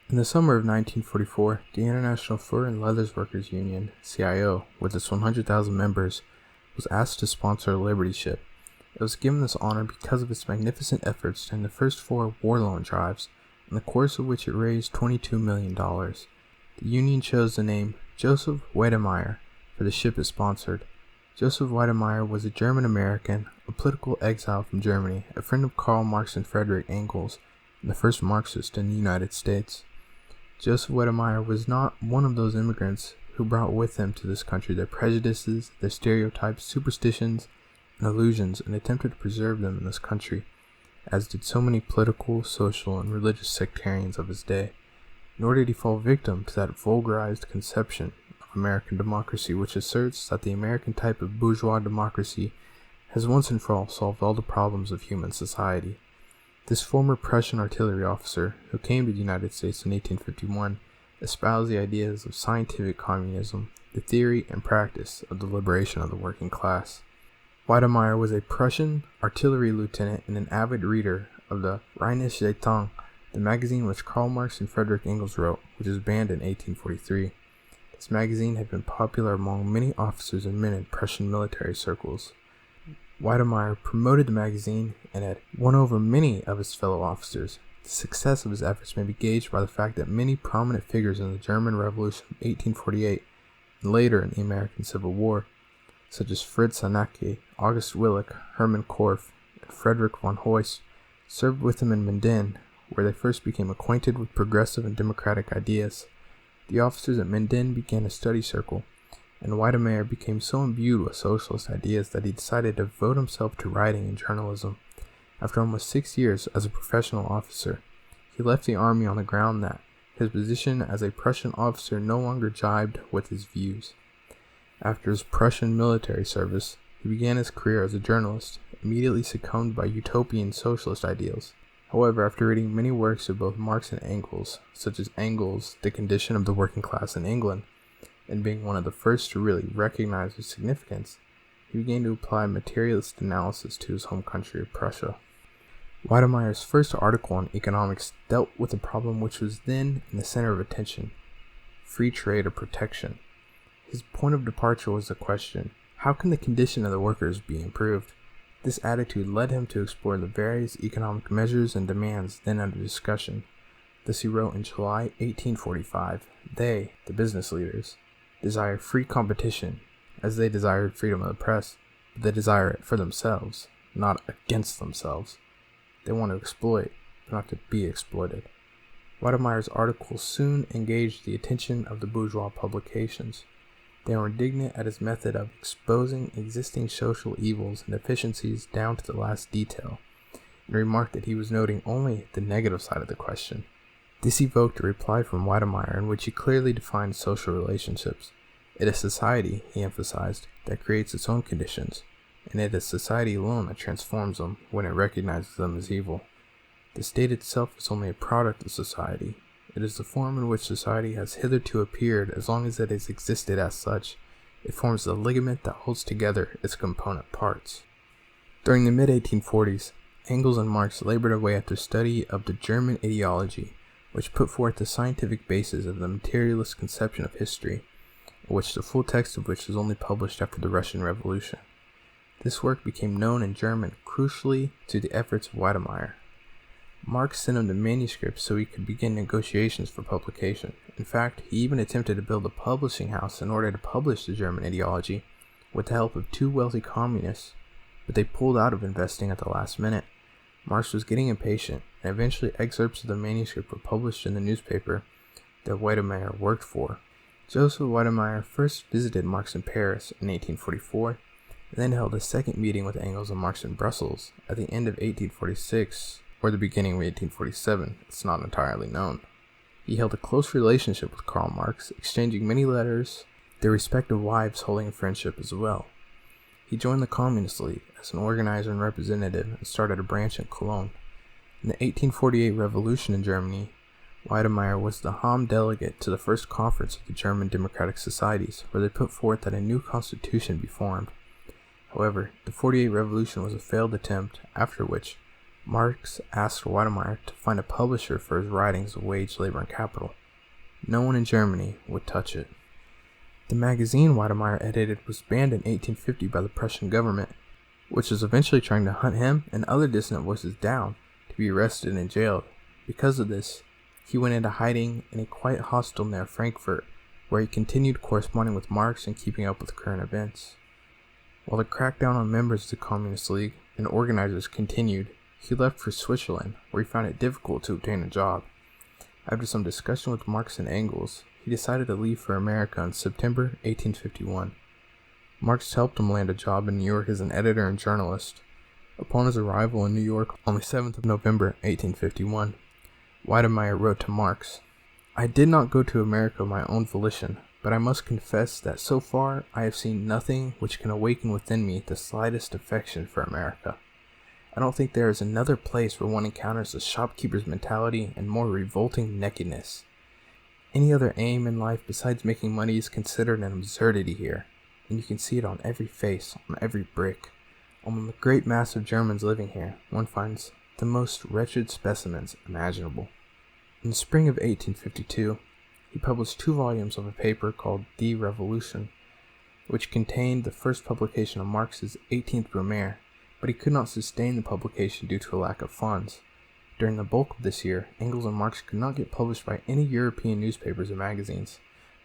In the summer of 1944, the International Fur and Leathers Workers Union, CIO, with its 100,000 members, was asked to sponsor a Liberty ship. It was given this honor because of its magnificent efforts during the first 4 war loan drives, in the course of which it raised $22 million. The Union chose the name Joseph Weydemeyer for the ship it sponsored. Joseph Weydemeyer was a German-American, a political exile from Germany, a friend of Karl Marx and Freidrich Engels, and the first Marxist in the United States. Joseph Weydemeyer was not one of those immigrants who brought with them to this country their prejudices, their stereotypes, superstitions, and illusions, and attempted to preserve them in this country, as did so many political, social, and religious sectarians of his day. Nor did he fall victim to that vulgarized conception of American democracy which asserts that the American type of bourgeois democracy has once and for all solved all the problems of human society. This former Prussian artillery officer, who came to the United States in 1851, espoused the ideas of scientific communism, the theory and practice of the liberation of the working class. Weydemeyer was a Prussian artillery lieutenant and an avid reader of the Rheinische Zeitung, the magazine which Karl Marx and Friedrich Engels wrote, which was banned in 1843. This magazine had been popular among many officers and men in Prussian military circles. Weydemeyer promoted the magazine and had won over many of his fellow officers. The success of his efforts may be gauged by the fact that many prominent figures in the German Revolution of 1848 and later in the American Civil War, such as Fritz Hanake, August Willich, Hermann Korff, and Friedrich von Huyst, served with him in Minden, where they first became acquainted with progressive and democratic ideas. The officers at Minden began a study circle, and Weydemeyer became so imbued with socialist ideas that he decided to devote himself to writing and journalism. After almost 6 years as a professional officer, he left the army on the ground that his position as a Prussian officer no longer jibed with his views. After his Prussian military service, he began his career as a journalist, immediately succumbed by utopian socialist ideals. However, after reading many works of both Marx and Engels, such as Engels' The Condition of the Working Class in England, and being one of the first to really recognize its significance, he began to apply materialist analysis to his home country of Prussia. Weydemeyer's first article on economics dealt with a problem which was then in the center of attention: free trade or protection. His point of departure was the question, how can the condition of the workers be improved? This attitude led him to explore the various economic measures and demands then under discussion. Thus he wrote in July 1845, "They, the business leaders, desire free competition, as they desired freedom of the press, but they desire it for themselves, not against themselves. They want to exploit, but not to be exploited." Weydemeyer's articles soon engaged the attention of the bourgeois publications. They were indignant at his method of exposing existing social evils and deficiencies down to the last detail, and remarked that he was noting only the negative side of the question. This evoked a reply from Weydemeyer in which he clearly defined social relationships. It is society, he emphasized, that creates its own conditions, and it is society alone that transforms them when it recognizes them as evil. The state itself is only a product of society. It is the form in which society has hitherto appeared. As long as it has existed as such, it forms the ligament that holds together its component parts. During the mid-1840s, Engels and Marx labored away at their study of the German ideology, which put forth the scientific basis of the materialist conception of history, the full text of which was only published after the Russian Revolution. This work became known in German crucially to the efforts of Weydemeyer. Marx sent him the manuscript so he could begin negotiations for publication. In fact, he even attempted to build a publishing house in order to publish the German ideology with the help of 2 wealthy communists, but they pulled out of investing at the last minute. Marx was getting impatient, and eventually excerpts of the manuscript were published in the newspaper that Weydemeyer worked for. Joseph Weydemeyer first visited Marx in Paris in 1844, and then held a second meeting with Engels and Marx in Brussels at the end of 1846, or the beginning of 1847, it's not entirely known. He held a close relationship with Karl Marx, exchanging many letters, their respective wives holding a friendship as well. He joined the Communist League as an organizer and representative and started a branch in Cologne. In the 1848 revolution in Germany, Weydemeyer was the Hamm delegate to the first conference of the German Democratic Societies, where they put forth that a new constitution be formed. However, the 48 revolution was a failed attempt, after which Marx asked Weydemeyer to find a publisher for his writings of Wage, Labor, and Capital. No one in Germany would touch it. The magazine Weydemeyer edited was banned in 1850 by the Prussian government, which was eventually trying to hunt him and other dissident voices down to be arrested and jailed. Because of this, he went into hiding in a quiet hostel near Frankfurt, where he continued corresponding with Marx and keeping up with current events. While the crackdown on members of the Communist League and organizers continued, he left for Switzerland, where he found it difficult to obtain a job. After some discussion with Marx and Engels, he decided to leave for America in September 1851. Marx helped him land a job in New York as an editor and journalist. Upon his arrival in New York on the 7th of November 1851, Weydemeyer wrote to Marx, "I did not go to America of my own volition, but I must confess that so far I have seen nothing which can awaken within me the slightest affection for America. I don't think there is another place where one encounters the shopkeeper's mentality and more revolting nakedness. Any other aim in life besides making money is considered an absurdity here, and you can see it on every face, on every brick. Among the great mass of Germans living here, one finds the most wretched specimens imaginable." In the spring of 1852, he published 2 volumes of a paper called Die Revolution, which contained the first publication of Marx's 18th Brumaire, but he could not sustain the publication due to a lack of funds. During the bulk of this year, Engels and Marx could not get published by any European newspapers or magazines.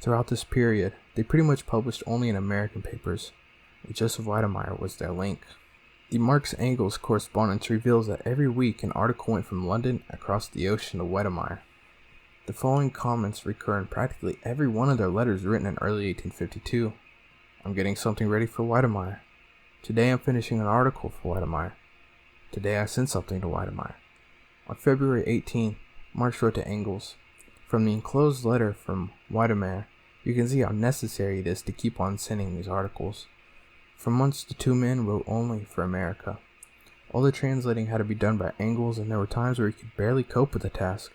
Throughout this period, they pretty much published only in American papers, and Joseph Weydemeyer was their link. The Marx-Engels correspondence reveals that every week an article went from London across the ocean to Weydemeyer. The following comments recur in practically every one of their letters written in early 1852. "I'm getting something ready for Weydemeyer. Today I'm finishing an article for Weydemeyer. Today I sent something to Weydemeyer." On February 18, Marx wrote to Engels, "From the enclosed letter from Weydemeyer, you can see how necessary it is to keep on sending these articles." For months the 2 men wrote only for America. All the translating had to be done by Engels, and there were times where he could barely cope with the task.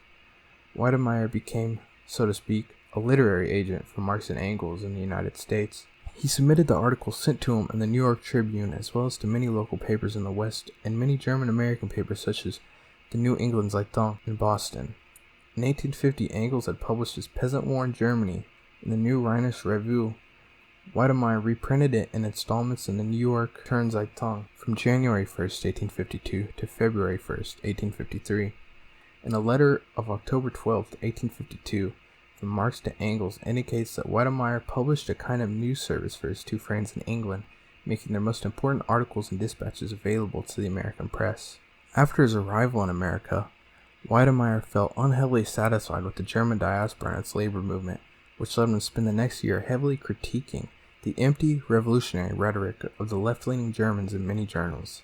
Weydemeyer became, so to speak, a literary agent for Marx and Engels in the United States. He submitted the articles sent to him in the New York Tribune, as well as to many local papers in the West and many German-American papers such as the New England Zeitung in Boston. In 1850, Engels had published his Peasant War in Germany in the New Rheinische Revue. Weydemeyer reprinted it in installments in the New York Zeitung from January 1st, 1852 to February 1st, 1853. In a letter of October 12th, 1852, from Marx to Engels indicates that Weydemeyer published a kind of news service for his 2 friends in England, making their most important articles and dispatches available to the American press. After his arrival in America, Weydemeyer felt unheavily satisfied with the German diaspora and its labor movement, which led him to spend the next year heavily critiquing the empty revolutionary rhetoric of the left-leaning Germans in many journals.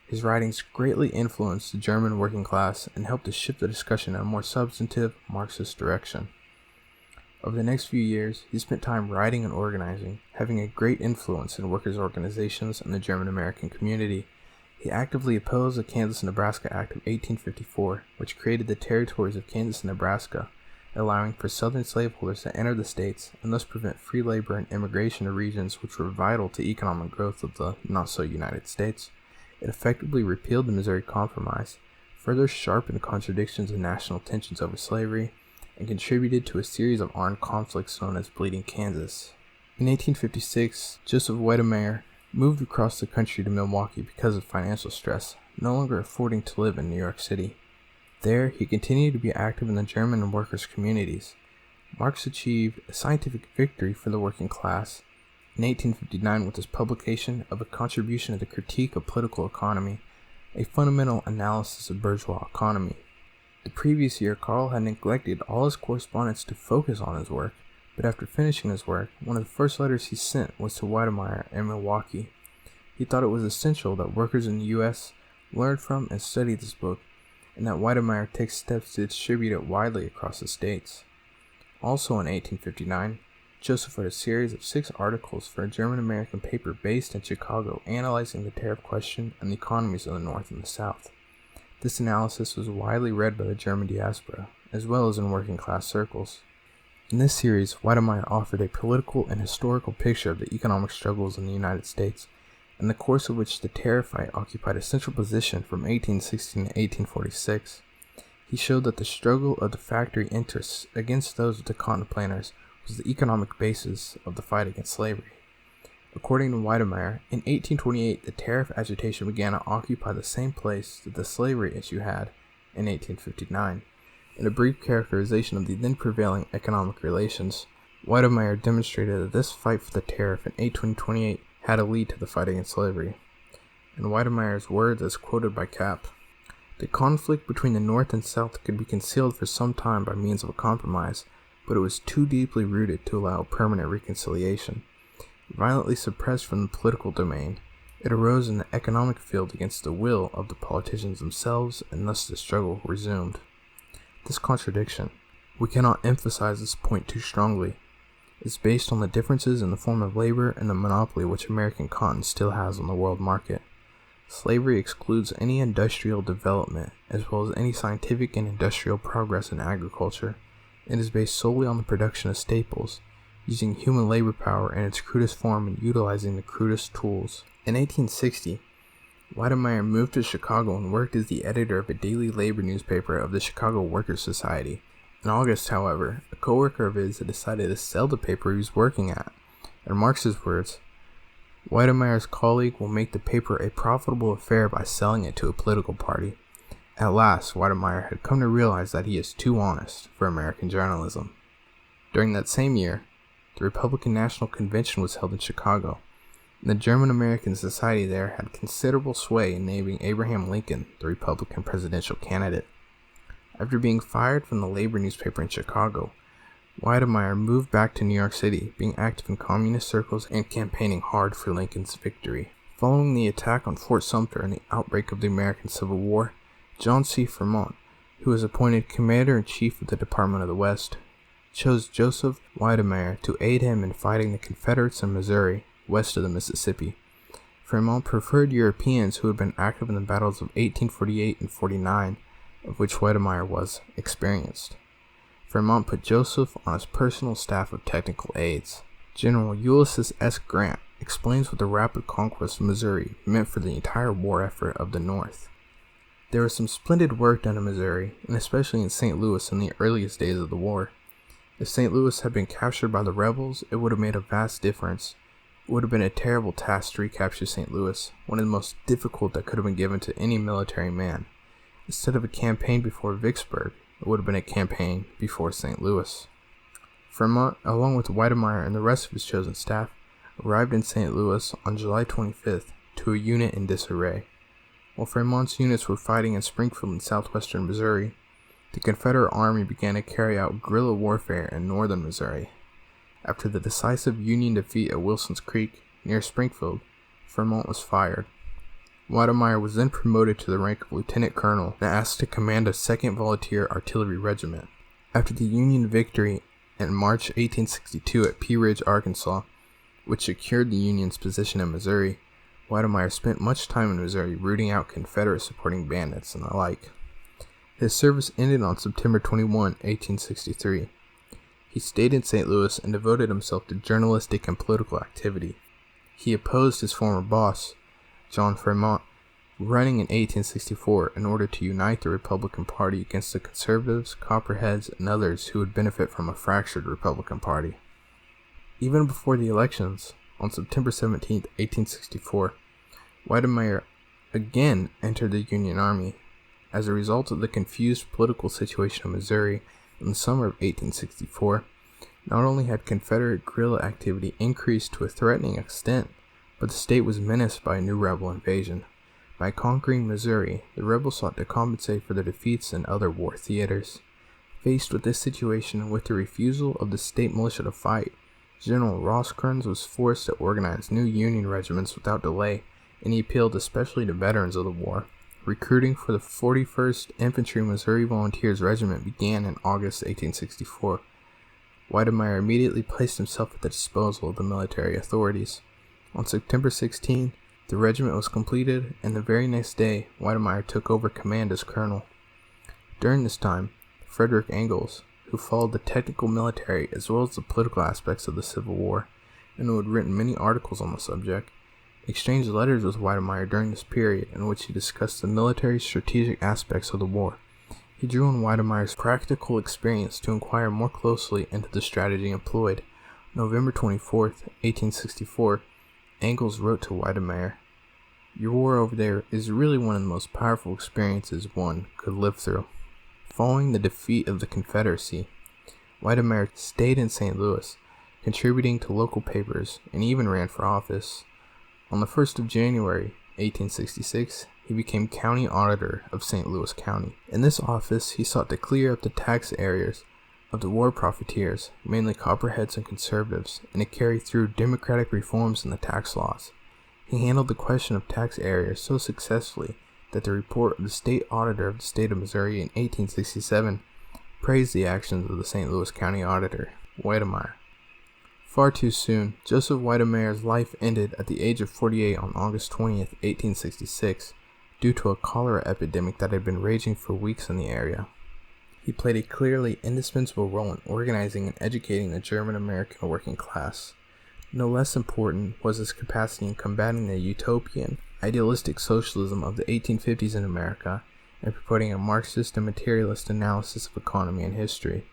His writings greatly influenced the German working class and helped to shift the discussion in a more substantive Marxist direction. Over the next few years, he spent time writing and organizing, having a great influence in workers' organizations and the German-American community. He actively opposed the Kansas-Nebraska Act of 1854, which created the territories of Kansas and Nebraska, allowing for southern slaveholders to enter the states and thus prevent free labor and immigration to regions which were vital to economic growth of the not-so-United States. It effectively repealed the Missouri Compromise, further sharpened contradictions and national tensions over slavery, and contributed to a series of armed conflicts known as Bleeding Kansas. In 1856, Joseph Weydemeyer moved across the country to Milwaukee because of financial stress, no longer affording to live in New York City. There, he continued to be active in the German and workers' communities. Marx achieved a scientific victory for the working class in 1859 with his publication of A Contribution to the Critique of Political Economy, a fundamental analysis of bourgeois economy. The previous year, Karl had neglected all his correspondence to focus on his work, but after finishing his work, one of the first letters he sent was to Weydemeyer in Milwaukee. He thought it was essential that workers in the U.S. learn from and study this book, and that Weydemeyer takes steps to distribute it widely across the states. Also in 1859, Joseph wrote a series of 6 articles for a German-American paper based in Chicago analyzing the tariff question and the economies of the North and the South. This analysis was widely read by the German diaspora, as well as in working-class circles. In this series, Weydemeyer offered a political and historical picture of the economic struggles in the United States, in the course of which the tariff fight occupied a central position from 1816 to 1846. He showed that the struggle of the factory interests against those of the cotton planters was the economic basis of the fight against slavery. According to Weydemeyer, in 1828 the tariff agitation began to occupy the same place that the slavery issue had in 1859. In a brief characterization of the then prevailing economic relations, Weydemeyer demonstrated that this fight for the tariff in 1828 had to lead to the fight against slavery. In Weydemeyer's words as quoted by Cap, "The conflict between the North and South could be concealed for some time by means of a compromise, but it was too deeply rooted to allow permanent reconciliation. Violently suppressed from the political domain, it arose in the economic field against the will of the politicians themselves, and thus the struggle resumed." This contradiction, we cannot emphasize this point too strongly, is based on the differences in the form of labor and the monopoly which American cotton still has on the world market. Slavery excludes any industrial development, as well as any scientific and industrial progress in agriculture, and is based solely on the production of staples, using human labor power in its crudest form and utilizing the crudest tools. In 1860, Weydemeyer moved to Chicago and worked as the editor of a daily labor newspaper of the Chicago Workers' Society. In August, however, a co-worker of his had decided to sell the paper he was working at. In Marx's words, "Weydemeyer's colleague will make the paper a profitable affair by selling it to a political party." At last, Weydemeyer had come to realize that he is too honest for American journalism. During that same year, the Republican National Convention was held in Chicago, and the German-American Society there had considerable sway in naming Abraham Lincoln the Republican presidential candidate. After being fired from the labor newspaper in Chicago, Weydemeyer moved back to New York City, being active in communist circles and campaigning hard for Lincoln's victory. Following the attack on Fort Sumter and the outbreak of the American Civil War, John C. Fremont, who was appointed Commander-in-Chief of the Department of the West, chose Joseph Weydemeyer to aid him in fighting the Confederates in Missouri, west of the Mississippi. Fremont preferred Europeans who had been active in the battles of 1848 and 49, of which Weydemeyer was experienced. Fremont put Joseph on his personal staff of technical aides. General Ulysses S. Grant explains what the rapid conquest of Missouri meant for the entire war effort of the North. There was some splendid work done in Missouri, and especially in St. Louis in the earliest days of the war. If St. Louis had been captured by the rebels, it would have made a vast difference. It would have been a terrible task to recapture St. Louis, one of the most difficult that could have been given to any military man. Instead of a campaign before Vicksburg, it would have been a campaign before St. Louis. Fremont, along with Weydemeyer and the rest of his chosen staff, arrived in St. Louis on July 25th to a unit in disarray. While Fremont's units were fighting in Springfield in southwestern Missouri, the Confederate Army began to carry out guerrilla warfare in northern Missouri. After the decisive Union defeat at Wilson's Creek, near Springfield, Fremont was fired. Weydemeyer was then promoted to the rank of lieutenant colonel and asked to command a 2nd Volunteer Artillery Regiment. After the Union victory in March 1862 at Pea Ridge, Arkansas, which secured the Union's position in Missouri, Weydemeyer spent much time in Missouri rooting out Confederate supporting bandits and the like. His service ended on September 21, 1863. He stayed in St. Louis and devoted himself to journalistic and political activity. He opposed his former boss, John Fremont, running in 1864 in order to unite the Republican Party against the conservatives, Copperheads, and others who would benefit from a fractured Republican Party. Even before the elections, on September 17, 1864, Weydemeyer again entered the Union Army. As a result of the confused political situation in Missouri in the summer of 1864, not only had Confederate guerrilla activity increased to a threatening extent, but the state was menaced by a new rebel invasion. By conquering Missouri, the rebels sought to compensate for their defeats in other war theaters. Faced with this situation and with the refusal of the state militia to fight, General Rosecrans was forced to organize new Union regiments without delay, and he appealed especially to veterans of the war. Recruiting for the 41st Infantry Missouri Volunteers Regiment began in August 1864. Weydemeyer immediately placed himself at the disposal of the military authorities. On September 16, the regiment was completed, and the very next day, Weydemeyer took over command as colonel. During this time, Freidrich Engels, who followed the technical military as well as the political aspects of the Civil War, and who had written many articles on the subject, exchanged letters with Weydemeyer during this period in which he discussed the military strategic aspects of the war. He drew on Weydemeyer's practical experience to inquire more closely into the strategy employed. November 24, 1864, Engels wrote to Weydemeyer, "Your war over there is really one of the most powerful experiences one could live through." Following the defeat of the Confederacy, Weydemeyer stayed in St. Louis, contributing to local papers, and even ran for office. On the 1st of January, 1866, he became county auditor of St. Louis County. In this office, he sought to clear up the tax areas of the war profiteers, mainly copperheads and conservatives, and to carry through democratic reforms in the tax laws. He handled the question of tax areas so successfully that the report of the state auditor of the state of Missouri in 1867 praised the actions of the St. Louis County auditor, Weydemeyer. Far too soon, Joseph Weydemeyer's life ended at the age of 48 on August 20th, 1866, due to a cholera epidemic that had been raging for weeks in the area. He played a clearly indispensable role in organizing and educating the German-American working class. No less important was his capacity in combating the utopian, idealistic socialism of the 1850s in America and promoting a Marxist and materialist analysis of economy and history.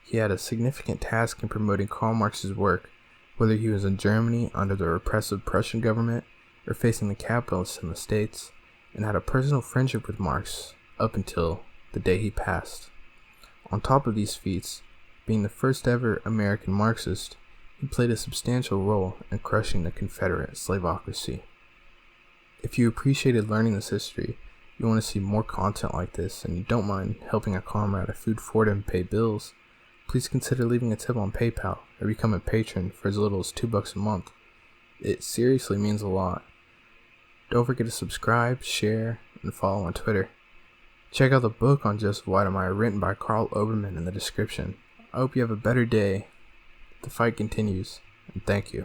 He had a significant task in promoting Karl Marx's work, whether he was in Germany under the repressive Prussian government or facing the capitalists in the States, and had a personal friendship with Marx up until the day he passed. On top of these feats, being the first ever American Marxist, he played a substantial role in crushing the Confederate slavocracy. If you appreciated learning this history, you want to see more content like this, and you don't mind helping a comrade a food for him pay bills, please consider leaving a tip on PayPal or become a patron for as little as $2 a month. It seriously means a lot. Don't forget to subscribe, share, and follow on Twitter. Check out the book on Joseph Weydemeyer written by Karl in the description. I hope you have a better day. The fight continues, and thank you.